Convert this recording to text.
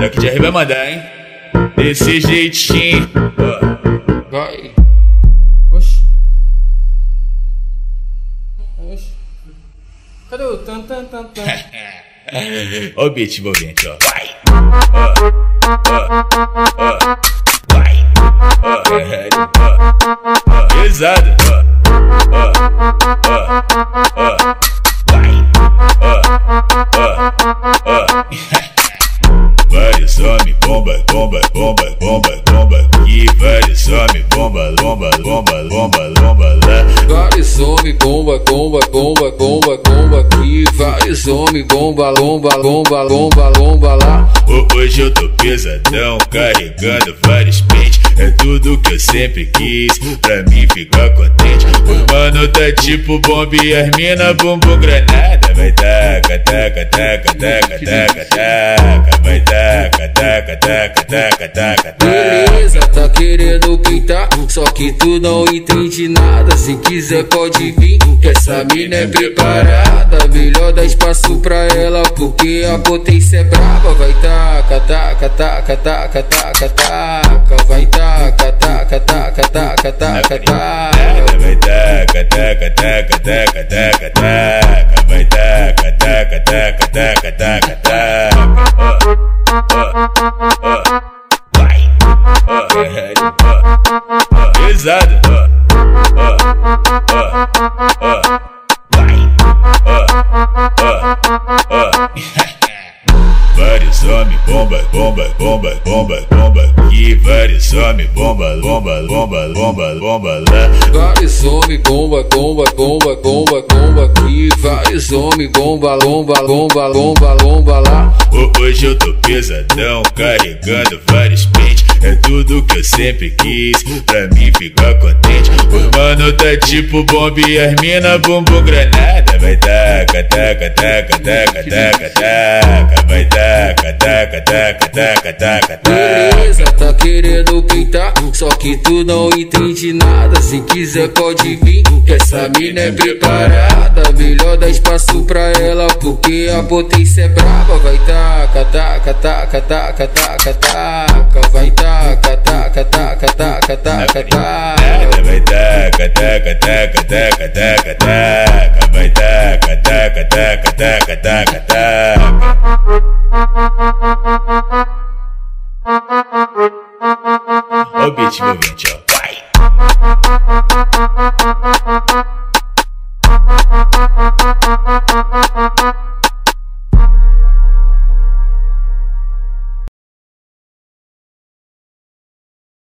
Daqui de vai mandar, hein? Desse jeitinho. Vai. Oxi. Oxi. Cadê o tan tan tan tan? Ó o beat envolvente, ó. Vai. Vai. Pesado. Vai. Vários homens, bomba, bomba, bomba, bomba, bomba. E vários homens, bomba, lomba, lomba, lomba, lomba lá. Vários homens, bomba, bomba, bomba, bomba, bomba aqui. Vários homens, bomba, lomba, lomba, lomba, lomba lá. Hoje eu tô pesadão, carregando vários pentes. É tudo que eu sempre quis, pra mim ficar contente. O mano tá tipo bomba e as mina bumbum granada. Vai taca, taca, taca, taca, taca, taca. Vai taca, taca, taca, taca, taca, taca. Beleza, tá querendo pintar, só que tu não entende nada. Se quiser pode vir, que essa mina é preparada. Melhor dar espaço pra ela, porque a potência é brava. Vai taca, taca, taca, taca, taca, taca. Vai taca, taca, taca, taca, taca, taca. Vai taca, taca, taca, taca, taca, taca. Vai taca, taca, taca, taca, taca, taca. Vai. Pesado. Vai. Vários homens, bomba, bomba, bomba, bomba, bomba. E vários homens, bomba, bomba, bomba, bomba, bomba lá. Vários homens, bomba, bomba, bomba, bomba, bomba aqui. Vários homens, bomba, lomba, lomba, lomba, lomba lá. Hoje eu tô pesadão, carregando vários pentes. É tudo que eu sempre quis, pra mim ficar contente. O mano tá tipo bomba e as mina bumbum granada. Vai taca, taca, taca, taca, taca, taca. Vai taca, taca, taca, taca, taca, taca. Beleza, tá querendo pintar, só que tu não entende nada. Se quiser pode vir, que essa mina é preparada. Melhor dar espaço pra ela, porque a potência é brava. Vai taca, taca, taca, taca, taca, taca. Vai taca, taca, taca, taca, taca, taca. Vai taca, taca, taca, taca, taca, taca. Vai taca, taca, taca, taca, taca, taca. Ó o beat envolvente, ó.